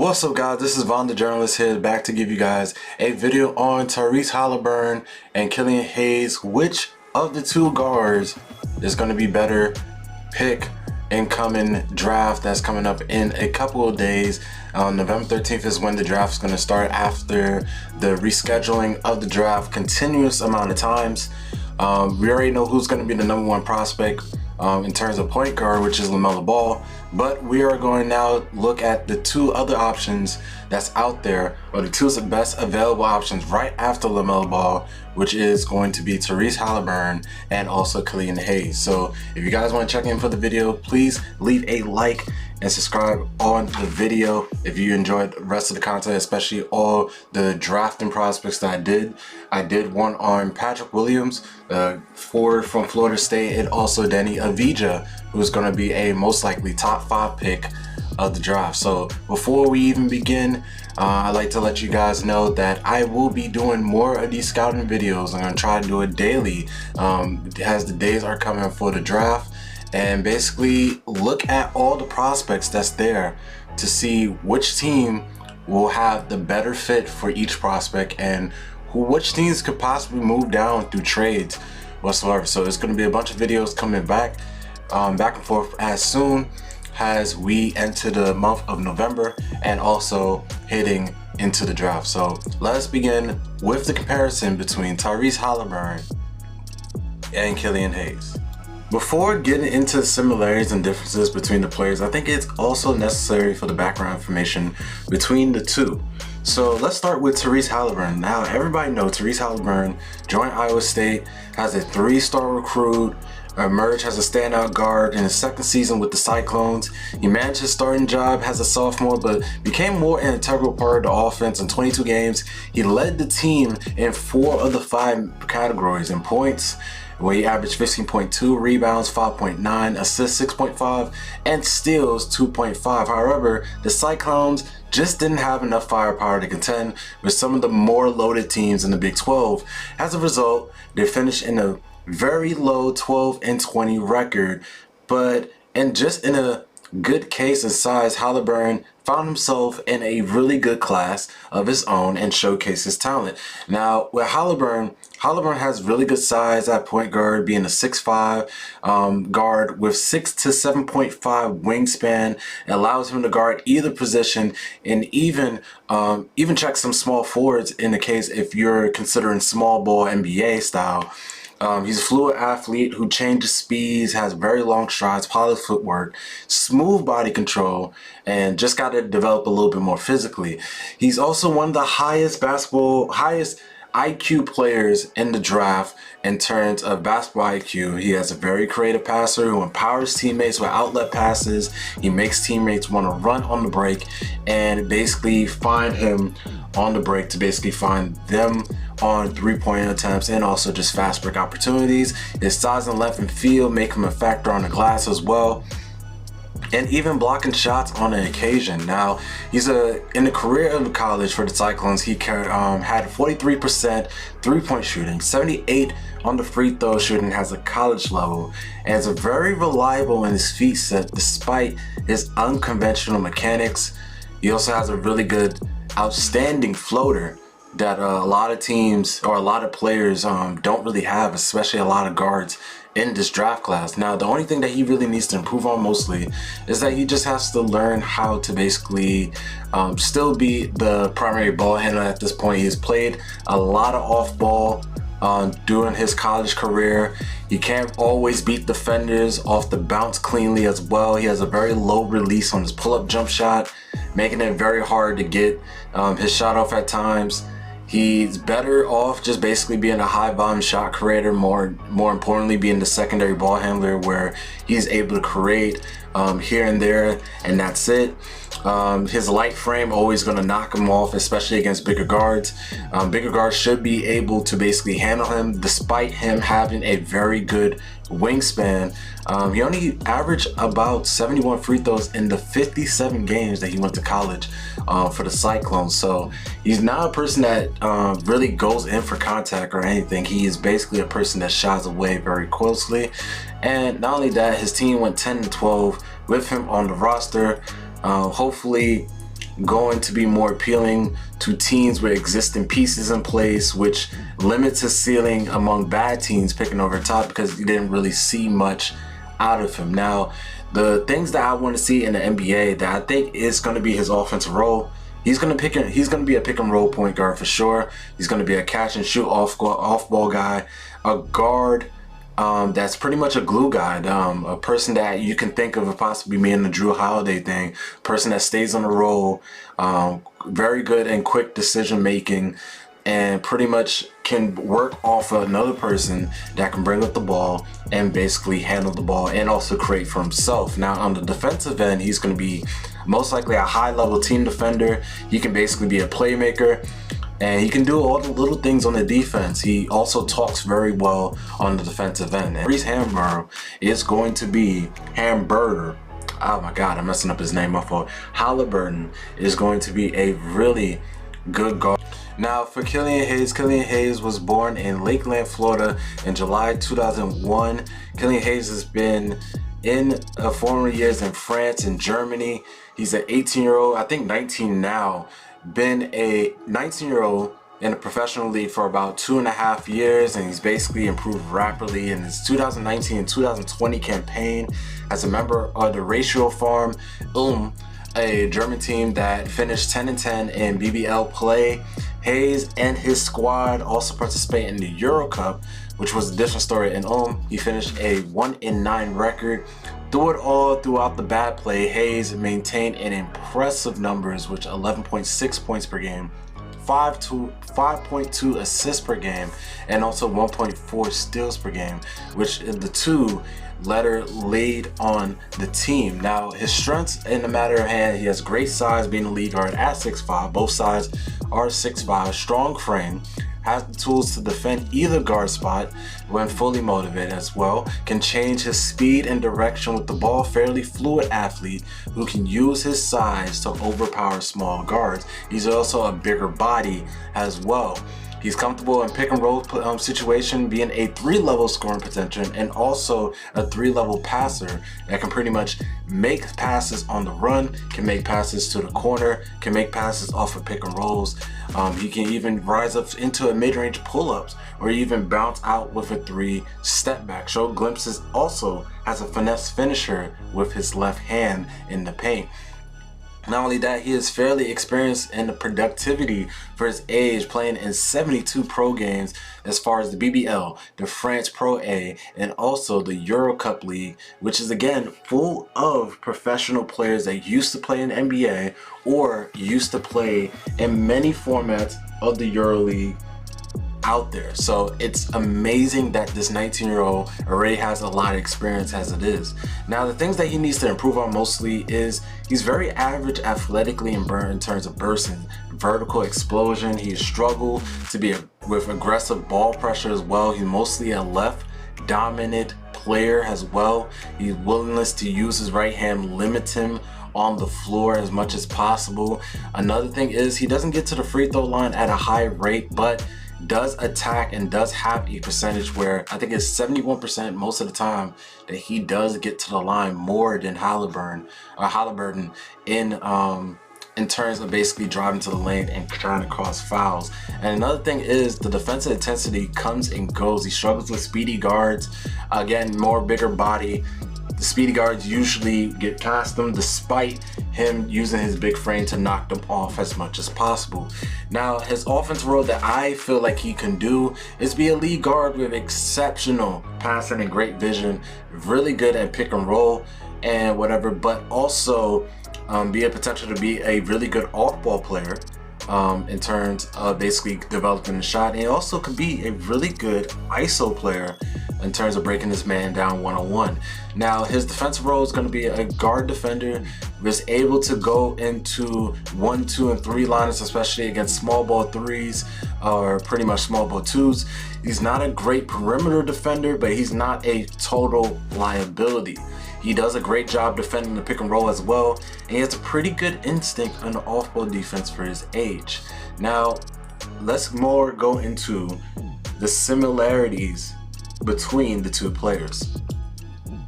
What's up, guys? This is Von the Journalist here, back to give you guys a video on Tyrese Haliburton and Killian Hayes. Which of the two guards is going to be better pick incoming draft that's coming up in a couple of days? November 13th is when the draft is going to start after the rescheduling of the draft continuous amount of times. We already know who's going to be the number one prospect in terms of point guard, which is LaMelo Ball, but we are going now look at the two other options that's out there, or the two best available options right after LaMelo Ball, which is going to be Tyrese Haliburton and also Killian Hayes. So if you guys want to check in for the video, please leave a like and subscribe on the video if you enjoyed the rest of the content, especially all the drafting prospects that I did. I did one on Patrick Williams, forward from Florida State, and also Danny Avdija, who's going to be a most likely top 5 pick of the draft. So before we even begin, I'd like to let you guys know that I will be doing more of these scouting videos. I'm going to try to do it daily as the days are coming for the draft, and basically look at all the prospects that's there to see which team will have the better fit for each prospect and which teams could possibly move down through trades whatsoever. So it's going to be a bunch of videos coming back and forth as soon as we enter the month of November and also heading into the draft. So let's begin with the comparison between Tyrese Haliburton and Killian Hayes. Before getting into the similarities and differences between the players, I think it's also necessary for the background information between the two. So let's start with Tyrese Haliburton. Now, everybody knows Tyrese Haliburton joined Iowa State, has a 3-star recruit, emerged as a standout guard in his second season with the Cyclones. He managed his starting job as a sophomore, but became more an integral part of the offense in 22 games. He led the team in 4 of the 5 categories: in points, where he averaged 15.2, rebounds 5.9, assists 6.5, and steals 2.5. However, the Cyclones just didn't have enough firepower to contend with some of the more loaded teams in the Big 12. As a result, they finished in a very low 12-20 record, but just in a good case of size, Haliburton found himself in a really good class of his own and showcased his talent. Now, with Haliburton has really good size at point guard, being a 6'5" guard with 6 to 7.5 wingspan. It allows him to guard either position and even check some small forwards in the case if you're considering small ball NBA style. He's a fluid athlete who changes speeds, has very long strides, polished footwork, smooth body control, and just got to develop a little bit more physically. He's also one of the highest IQ players in the draft in terms of basketball IQ. He has a very creative passer who empowers teammates with outlet passes. He makes teammates want to run on the break and basically find him on the break to basically find them on 3-point attempts, and also just fast break opportunities. His size and length and feel make him a factor on the glass as well, and even blocking shots on an occasion. Now, he's in the career of college for the Cyclones, he had 43% 3-point shooting, 78 on the free throw shooting as a college level, and is very reliable in his feet set despite his unconventional mechanics. He also has a really good, outstanding floater that a lot of teams or a lot of players don't really have, especially a lot of guards in this draft class. Now, the only thing that he really needs to improve on mostly is that he just has to learn how to basically still be the primary ball handler at this point. He's played a lot of off ball during his college career. He can't always beat defenders off the bounce cleanly as well. He has a very low release on his pull-up jump shot, making it very hard to get his shot off at times. He's better off just basically being a high volume shot creator, more importantly being the secondary ball handler, where he's able to create here and there, and that's it. His light frame always going to knock him off, especially against bigger guards. Bigger guards should be able to basically handle him despite him having a very good wingspan. He only averaged about 71 free throws in the 57 games that he went to college for the Cyclones. So he's not a person that really goes in for contact or anything. He is basically a person that shies away very closely. And not only that, his team went 10-12 with him on the roster. Hopefully going to be more appealing to teams with existing pieces in place, which limits his ceiling among bad teams picking over top because you didn't really see much out of him. Now, the things that I want to see in the NBA that I think is going to be his offensive role, he's going to be a pick and roll point guard for sure. He's going to be a catch and shoot off ball guy, a guard that's pretty much a glue guy, a person that you can think of possibly being the Drew Holiday thing, person that stays on the roll, very good and quick decision making, and pretty much can work off of another person that can bring up the ball and basically handle the ball and also create for himself. Now on the defensive end, he's going to be most likely a high level team defender. He can basically be a playmaker, and he can do all the little things on the defense. He also talks very well on the defensive end. And Tyrese Haliburton is going to be oh my god, I'm messing up his name, my fault. Haliburton is going to be a really good guard. Now for Killian Hayes was born in Lakeland, Florida in July 2001. Killian Hayes has been in former years in France and Germany. He's an 18-year-old, I think 19 now, been a 19-year-old in a professional league for about 2.5 years, and he's basically improved rapidly in his 2019 and 2020 campaign as a member of the Ratio Farm a German team that finished 10-10 in BBL play. Hayes and his squad also participate in the Euro Cup, which was a different story in He finished a 1-9 record. Through it all, throughout the bad play, Hayes maintained an impressive numbers, which 11.6 points per game, 5.2 assists per game, and also 1.4 steals per game, which the two letter laid on the team. Now his strengths in the matter of hand, he has great size, being a lead guard at 6'5". Both sides are 6'5", strong frame, has the tools to defend either guard spot when fully motivated as well, can change his speed and direction with the ball, fairly fluid athlete who can use his size to overpower small guards. He's also a bigger body as well. He's comfortable in pick and roll situation, being a 3-level scoring potential and also a 3-level passer that can pretty much make passes on the run, can make passes to the corner, can make passes off of pick and rolls. He can even rise up into a mid-range pull-ups or even bounce out with a 3-step back. Show glimpses. Also has a finesse finisher with his left hand in the paint. Not only that, he is fairly experienced in the productivity for his age, playing in 72 pro games as far as the BBL, the France Pro A, and also the Euro Cup League, which is again full of professional players that used to play in NBA or used to play in many formats of the Euro League out there. So it's amazing that this 19-year-old already has a lot of experience as it is. Now the things that he needs to improve on mostly is he's very average athletically in terms of bursting, vertical explosion. He struggled to be with aggressive ball pressure as well. He's mostly a left dominant player as well. His willingness to use his right hand limits him on the floor as much as possible. Another thing is he doesn't get to the free throw line at a high rate, but does attack and does have a percentage where I think it's 71% most of the time that he does get to the line more than Haliburton in terms of basically driving to the lane and trying to cause fouls. And another thing is the defensive intensity comes and goes. He struggles with speedy guards, again more bigger body. The speedy guards usually get past them despite him using his big frame to knock them off as much as possible. Now his offensive role that I feel like he can do is be a lead guard with exceptional passing and great vision, really good at pick and roll and whatever, but also be a potential to be a really good off-ball player in terms of basically developing the shot, and also could be a really good ISO player in terms of breaking this man down one-on-one. Now his defensive role is going to be a guard defender who is able to go into 1, 2, and 3 liners, especially against small ball 3s or pretty much small ball 2s. He's not a great perimeter defender, but he's not a total liability. He does a great job defending the pick and roll as well, and he has a pretty good instinct on the off-ball defense for his age. Now, let's more go into the similarities between the two players.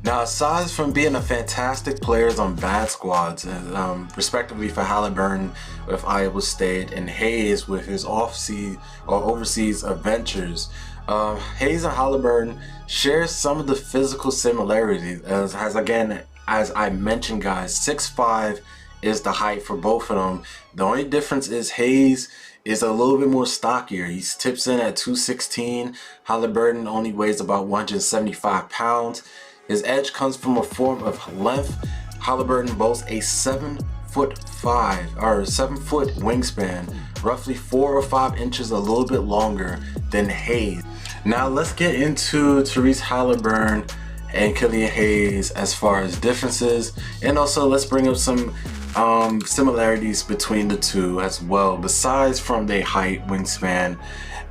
Now, Now, aside from being a fantastic players on bad squads, respectively for Haliburton with Iowa State and Hayes with his overseas adventures, Hayes and Haliburton share some of the physical similarities. As I mentioned, guys, 6'5" is the height for both of them. The only difference is Hayes is a little bit more stockier. He tips in at 216. Haliburton only weighs about 175 pounds. His edge comes from a form of length. Haliburton boasts a 7'5" or 7-foot wingspan, roughly 4 or 5 inches a little bit longer than Hayes. Now let's get into Tyrese Haliburton and Killian Hayes as far as differences, and also let's bring up some similarities between the two as well, besides from their height, wingspan,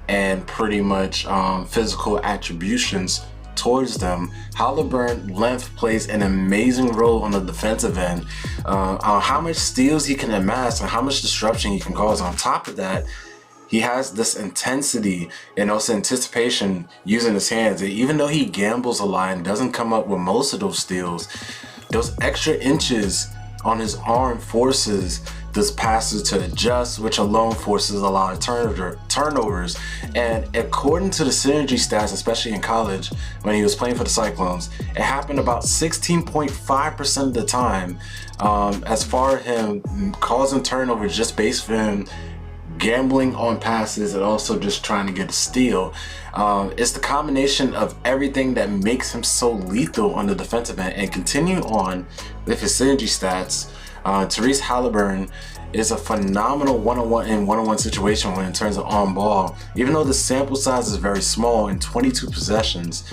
and pretty much physical attributions towards them. Haliburton length plays an amazing role on the defensive end. How much steals he can amass and how much disruption he can cause. On top of that, he has this intensity and also anticipation using his hands. And even though he gambles a lot and doesn't come up with most of those steals, those extra inches on his arm forces this passer to adjust, which alone forces a lot of turnovers. And according to the synergy stats, especially in college when he was playing for the Cyclones, it happened about 16.5% of the time, as far as him causing turnovers just based on him gambling on passes and also just trying to get a steal. It's the combination of everything that makes him so lethal on the defensive end. And continue on with his synergy stats, Tyrese Haliburton is a phenomenal one-on-one situation when in terms of on ball. Even though the sample size is very small, in 22 possessions,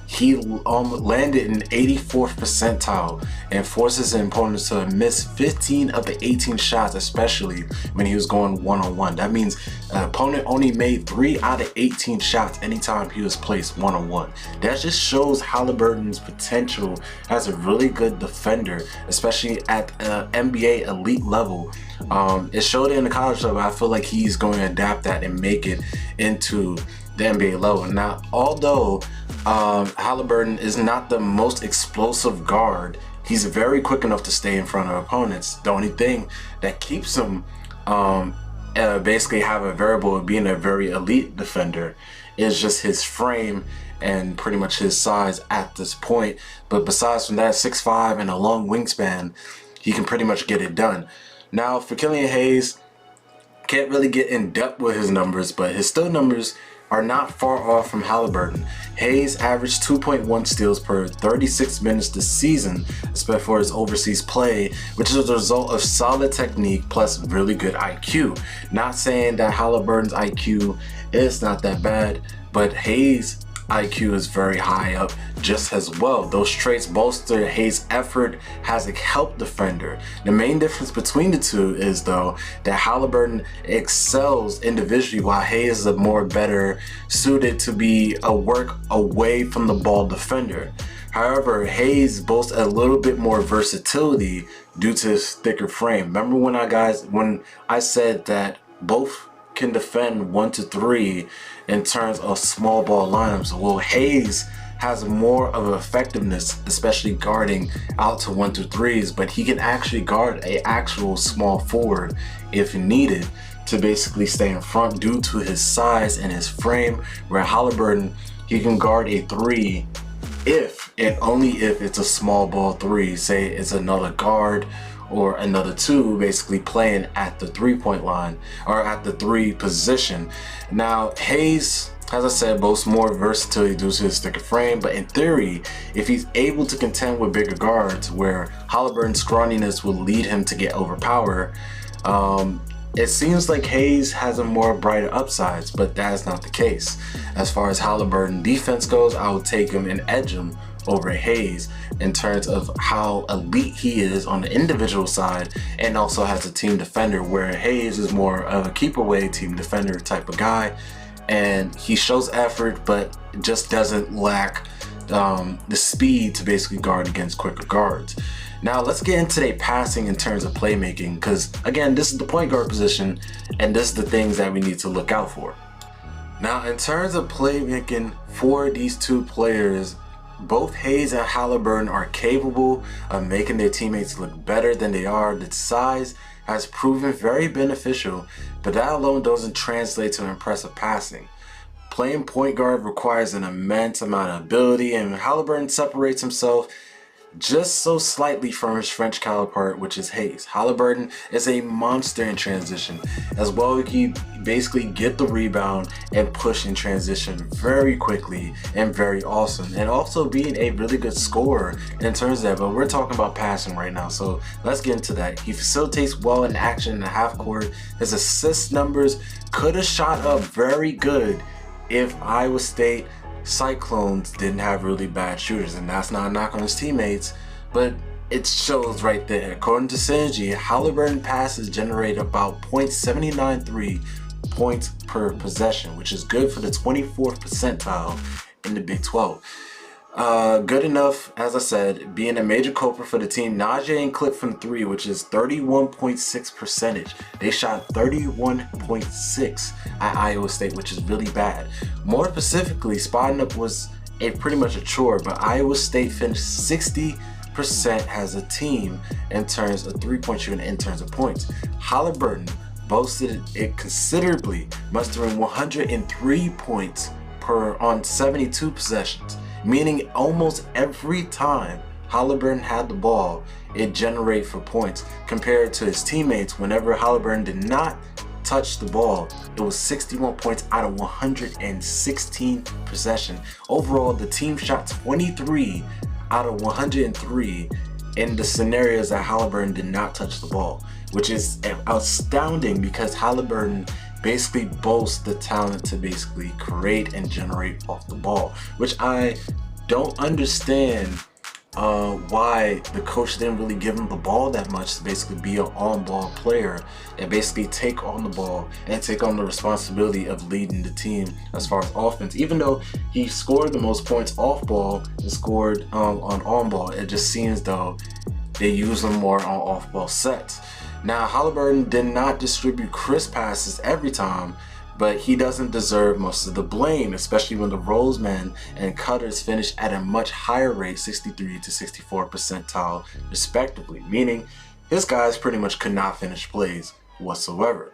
he landed in 84th percentile and forces his opponents to miss 15 of the 18 shots, especially when he was going one-on-one. That means an opponent only made 3 out of 18 shots anytime he was placed one-on-one. That just shows Haliburton's potential as a really good defender, especially at NBA elite level. It showed it in the college level. I feel like he's going to adapt that and make it into the NBA level. Now, although Haliburton is not the most explosive guard, he's very quick enough to stay in front of opponents. The only thing that keeps him basically have a variable of being a very elite defender is just his frame and pretty much his size at this point. But besides from that, 6'5" and a long wingspan, he can pretty much get it done. Now for Killian Hayes, can't really get in depth with his numbers, but his steal numbers are not far off from Haliburton. Hayes averaged 2.1 steals per 36 minutes this season, especially for his overseas play, which is a result of solid technique plus really good IQ. Not saying that Haliburton's IQ is not that bad, but Hayes' IQ is very high up just as well. Those traits bolster Hayes' effort as a help defender. The main difference between the two is though that Haliburton excels individually while Hayes is more better suited to be a work away from the ball defender. However, Hayes boasts a little bit more versatility due to his thicker frame. Remember when I said that both can defend 1 to 3 in terms of small ball lineups? Well, Hayes has more of an effectiveness, especially guarding out to 1 to 3s, but he can actually guard a actual small forward if needed to basically stay in front due to his size and his frame, where Haliburton, he can guard a 3 if and only if it's a small ball 3, say it's another guard or another 2 basically playing at the 3-point line or at the 3 position. Now Hayes, as I said, boasts more versatility due to his thicker frame, but in theory, if he's able to contend with bigger guards where Haliburton's scrawniness will lead him to get overpowered, it seems like Hayes has a more brighter upsides, but that is not the case. As far as Haliburton defense goes, I would take him and edge him over Hayes in terms of how elite he is on the individual side and also as a team defender, where Hayes is more of a keep away team defender type of guy, and he shows effort but just doesn't lack the speed to basically guard against quicker guards. Now let's get into their passing in terms of playmaking, because again, this is the point guard position and this is the things that we need to look out for. Now in terms of playmaking for these two players, both Hayes and Haliburton are capable of making their teammates look better than they are. The size has proven very beneficial, but that alone doesn't translate to impressive passing. Playing point guard requires an immense amount of ability, and Haliburton separates himself just so slightly from his French counterpart, which is Hayes. Haliburton is a monster in transition. As well, he basically get the rebound and push in transition very quickly and very awesome, and also being a really good scorer in terms of that. But we're talking about passing right now, so let's get into that. He facilitates well in action in the half court. His assist numbers could have shot up very good if Iowa State Cyclones didn't have really bad shooters, and that's not a knock on his teammates, but it shows right there. According to Synergy, Haliburton passes generate about 0.793 points per possession, which is good for the 24th percentile in the Big 12. Good enough, as I said, being a major culprit for the team. Najee and clip from 3, which is 31.6%. They shot 31.6 at Iowa State, which is really bad. More specifically, spotting up was pretty much a chore, but Iowa State finished 60% as a team in terms of 3-point shooting, in terms of points. Haliburton boasted it considerably, mustering 103 points on 72 possessions. Meaning almost every time Haliburton had the ball, it generated for points, compared to his teammates. Whenever Haliburton did not touch the ball, it was 61 points out of 116 possessions. Overall, the team shot 23 out of 103 in the scenarios that Haliburton did not touch the ball, which is astounding because Haliburton basically boasts the talent to basically create and generate off the ball, which I don't understand why the coach didn't really give him the ball that much to basically be an on-ball player and basically take on the ball and take on the responsibility of leading the team as far as offense. Even though he scored the most points off ball and scored on ball, it just seems though they use him more on off-ball sets. Now, Haliburton did not distribute crisp passes every time, but he doesn't deserve most of the blame, especially when the rollsmen and cutters finished at a much higher rate, 63 to 64 percentile respectively, meaning his guys pretty much could not finish plays whatsoever.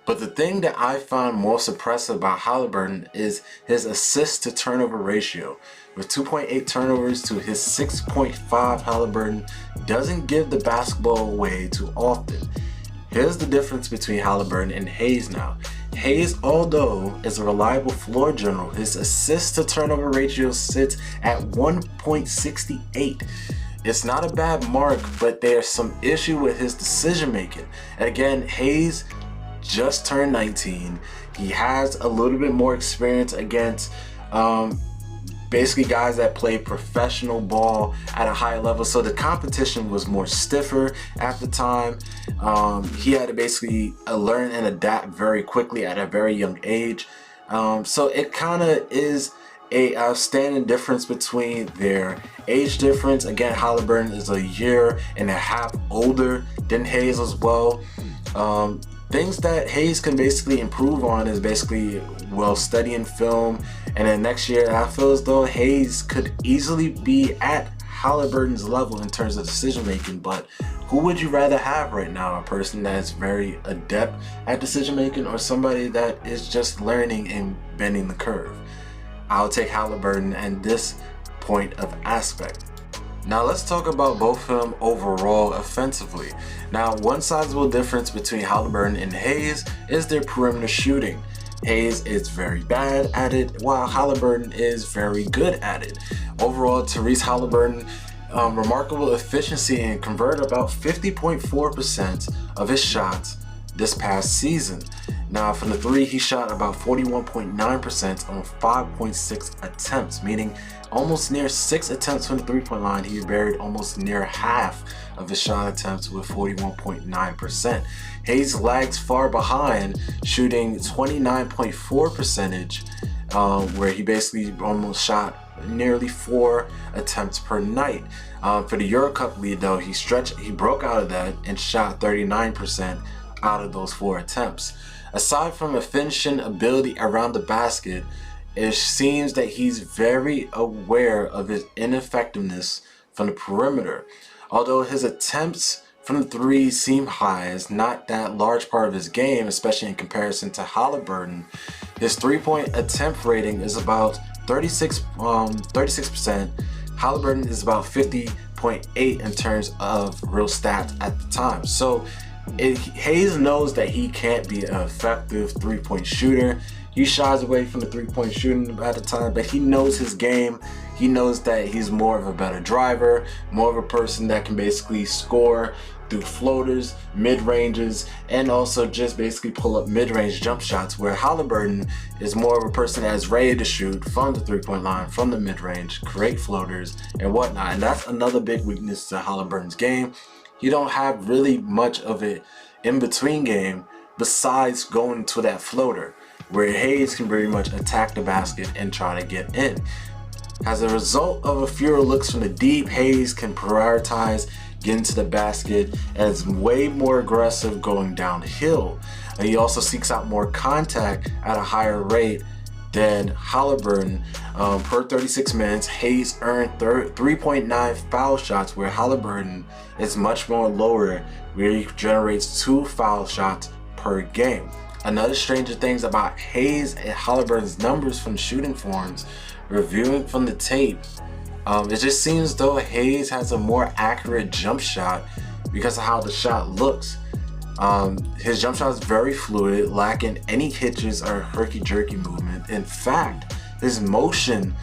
But the thing that I find most impressive about Haliburton is his assist to turnover ratio. With 2.8 turnovers to his 6.5, Haliburton doesn't give the basketball away too often. Here's the difference between Haliburton and Hayes now. Hayes, although is a reliable floor general, his assist to turnover ratio sits at 1.68. It's not a bad mark, but there's some issue with his decision making. And again, Hayes just turned 19. He has a little bit more experience against basically guys that play professional ball at a high level, so the competition was more stiffer at the time. He had to basically learn and adapt very quickly at a very young age. So it kind of is a outstanding difference between their age difference. Again, Haliburton is a year and a half older than Hayes as well. Things that Hayes can basically improve on is basically, well, studying film. And then next year, I feel as though Hayes could easily be at Haliburton's level in terms of decision making. But who would you rather have right now? A person that's very adept at decision making, or somebody that is just learning and bending the curve? I'll take Haliburton at this point of aspect. Now let's talk about both of them overall offensively. Now, one sizable difference between Haliburton and Hayes is their perimeter shooting. Hayes is very bad at it, while Haliburton is very good at it. Overall, Tyrese Haliburton, remarkable efficiency and converted about 50.4% of his shots this past season. Now, from the 3, he shot about 41.9% on 5.6 attempts, meaning almost near 6 attempts from the 3-point line. He buried almost near half of his shot attempts with 41.9%. Hayes lags far behind, shooting 29.4%, where he basically almost shot nearly 4 attempts per night. For the Euro Cup lead though, he broke out of that and shot 39% out of those 4 attempts. Aside from a finishing ability around the basket, it seems that he's very aware of his ineffectiveness from the perimeter. Although his attempts from the three seem high, it's not that large part of his game, especially in comparison to Haliburton. His three-point attempt rating is about 36%. Haliburton is about 50.8 in terms of real stats at the time. So Hayes knows that he can't be an effective three-point shooter. He shies away from the three-point shooting at the time, but he knows his game. He knows that he's more of a better driver, more of a person that can basically score through floaters, mid-ranges, and also just basically pull up mid-range jump shots, where Haliburton is more of a person that's ready to shoot from the three-point line, from the mid-range, create floaters and whatnot. And that's another big weakness to Haliburton's game. You don't have really much of it in between game besides going to that floater, where Hayes can very much attack the basket and try to get in. As a result of a fewer looks from the deep, Hayes can prioritize getting to the basket and is way more aggressive going downhill. And he also seeks out more contact at a higher rate than Haliburton. Per 36 minutes, Hayes earned 3.9 foul shots, where Haliburton is much more lower, where he generates 2 foul shots per game. Another stranger things about Hayes and Haliburton's numbers from shooting forms, reviewing from the tape, it just seems though Hayes has a more accurate jump shot because of how the shot looks. His jump shot is very fluid, lacking any hitches or herky-jerky movement. In fact, his motion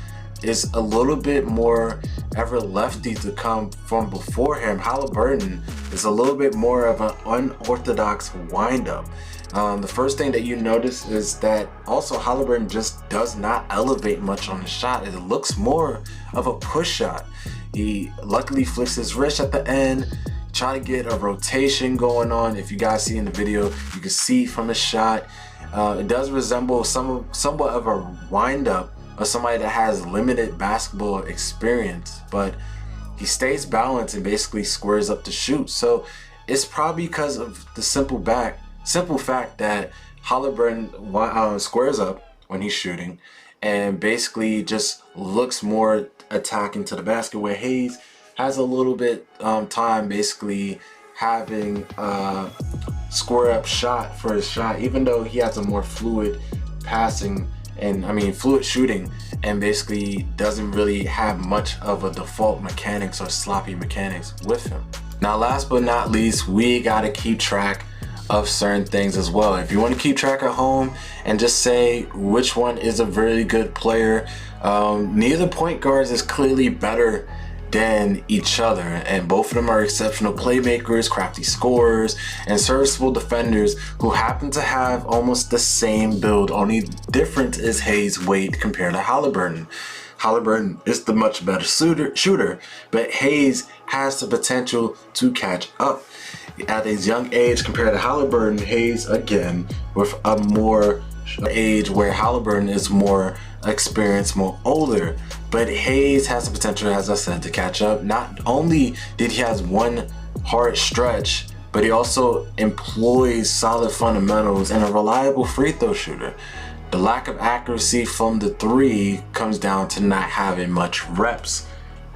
is a little bit more ever lefty to come from before him. Haliburton is a little bit more of an unorthodox windup. The first thing that you notice is that also Haliburton just does not elevate much on the shot. It looks more of a push shot. He luckily flicks his wrist at the end, trying to get a rotation going on. If you guys see in the video, you can see from the shot, it does resemble somewhat of a wind-up of somebody that has limited basketball experience, but he stays balanced and basically squares up to shoot. So it's probably because of the simple fact that Haliburton squares up when he's shooting and basically just looks more attacking to the basket, where Hayes has a little bit time basically having a square up shot for his shot, even though he has a more fluid passing and fluid shooting, and basically doesn't really have much of a default mechanics or sloppy mechanics with him. Now last but not least, we got to keep track of certain things as well. If you want to keep track at home and just say which one is a very good player, neither point guards is clearly better than each other, and both of them are exceptional playmakers, crafty scorers, and serviceable defenders who happen to have almost the same build. Only difference is Hayes' weight compared to Haliburton. Haliburton is the much better shooter, but Hayes has the potential to catch up. At his young age compared to Haliburton, Hayes again with a more age where Haliburton is more experienced, more older, but Hayes has the potential, as I said, to catch up. Not only did he has one hard stretch, but he also employs solid fundamentals and a reliable free throw shooter. The lack of accuracy from the three comes down to not having much reps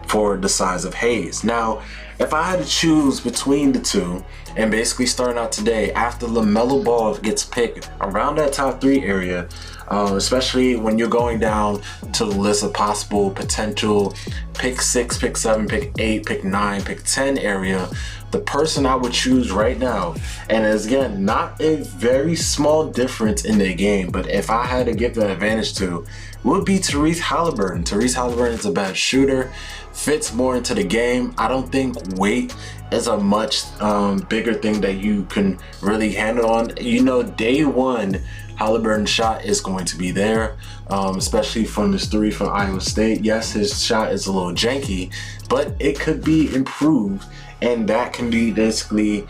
for the size of Hayes. Now, if I had to choose between the two, and basically starting out today, after LaMelo Ball gets picked around that top 3 area, especially when you're going down to the list of possible potential pick 6, pick 7, pick 8, pick 9, pick 10 area, the person I would choose right now, and is again not a very small difference in their game, but if I had to give the advantage to, would be Tyrese Haliburton. Tyrese Haliburton is a better shooter, fits more into the game. I don't think weight is a much bigger thing that you can really handle on. You know, day one, Haliburton's shot is going to be there, especially from this 3 from Iowa State. Yes, his shot is a little janky, but it could be improved, and that can be basically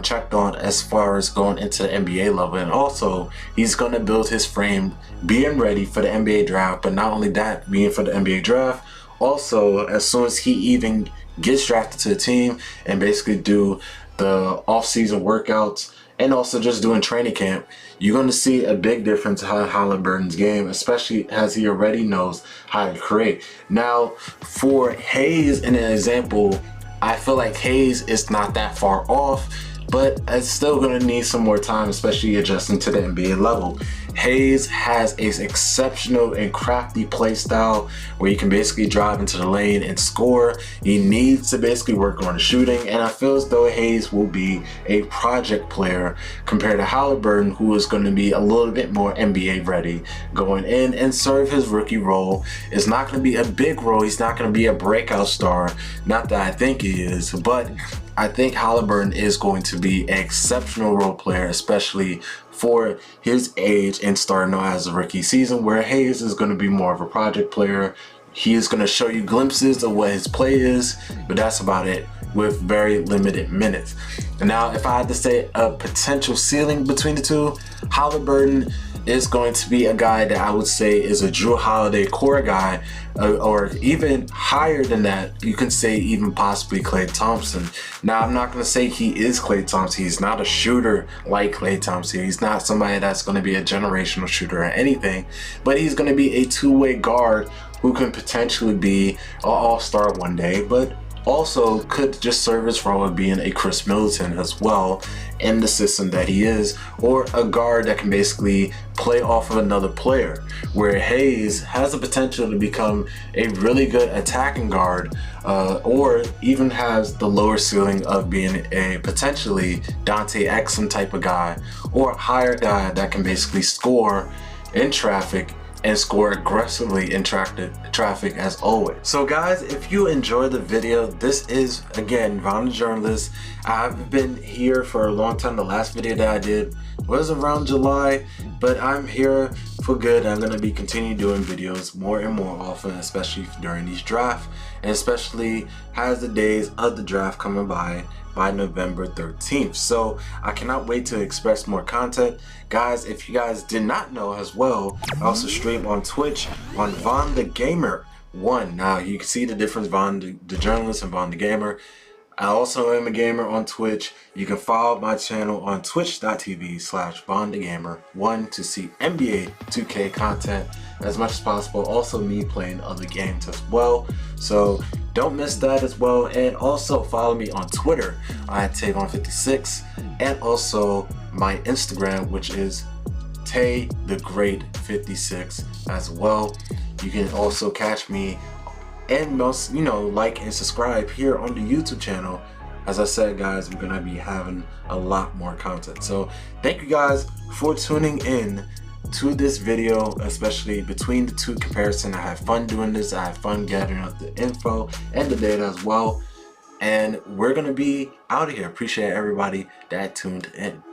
checked on as far as going into the NBA level. And also, he's going to build his frame being ready for the NBA draft, but not only that, being for the NBA draft, also as soon as he even gets drafted to the team and basically do the off-season workouts and also just doing training camp, you're going to see a big difference in Haliburton's game, especially as he already knows how to create. Now, for Hayes, in an example, I feel like Hayes is not that far off, but it's still going to need some more time, especially adjusting to the NBA level. Hayes has an exceptional and crafty play style where you can basically drive into the lane and score. He needs to basically work on the shooting, and I feel as though Hayes will be a project player compared to Haliburton, who is going to be a little bit more NBA ready going in and serve his rookie role. It's not going to be a big role. He's not going to be a breakout star. Not that I think he is, but I think Haliburton is going to be an exceptional role player, especially for his age and starting out as a rookie season, where Hayes is going to be more of a project player. He is going to show you glimpses of what his play is, but that's about it, with very limited minutes. And now, if I had to say a potential ceiling between the two, Haliburton is going to be a guy that I would say is a Drew Holiday core guy, or even higher than that. You can say even possibly Klay Thompson. Now, I'm not going to say he is Klay Thompson. He's not a shooter like Klay Thompson. He's not somebody that's going to be a generational shooter or anything, but he's going to be a two-way guard who can potentially be an all-star one day, but also could just serve his role of being a Chris Middleton as well in the system that he is, or a guard that can basically play off of another player, where Hayes has the potential to become a really good attacking guard, or even has the lower ceiling of being a potentially Dante Exum type of guy, or a higher guy that can basically score in traffic and score aggressively in traffic as always. So guys, if you enjoyed the video, this is again Von the Journalist. I've been here for a long time. The last video that I did was around July, but I'm here for good. I'm going to be continuing doing videos more and more often, especially during these drafts, and especially as the days of the draft coming by November 13th. So I cannot wait to express more content. Guys, if you guys did not know as well, I also stream on Twitch on Von the Gamer 1. Now you can see the difference, Von the Journalist and Von the Gamer. I also am a gamer on Twitch. You can follow my channel on twitch.tv/VonTheGamer1 to see NBA 2K content as much as possible. Also me playing other games as well. So don't miss that as well. And also follow me on Twitter at Tavon56, and also my Instagram, which is TayTheGreat56 as well. You can also catch me and most, like and subscribe here on the YouTube channel. As I said, guys, we're gonna be having a lot more content. So thank you guys for tuning in to this video, especially between the two comparison. I had fun doing this. I had fun gathering up the info and the data as well. And we're gonna be out of here. Appreciate everybody that tuned in.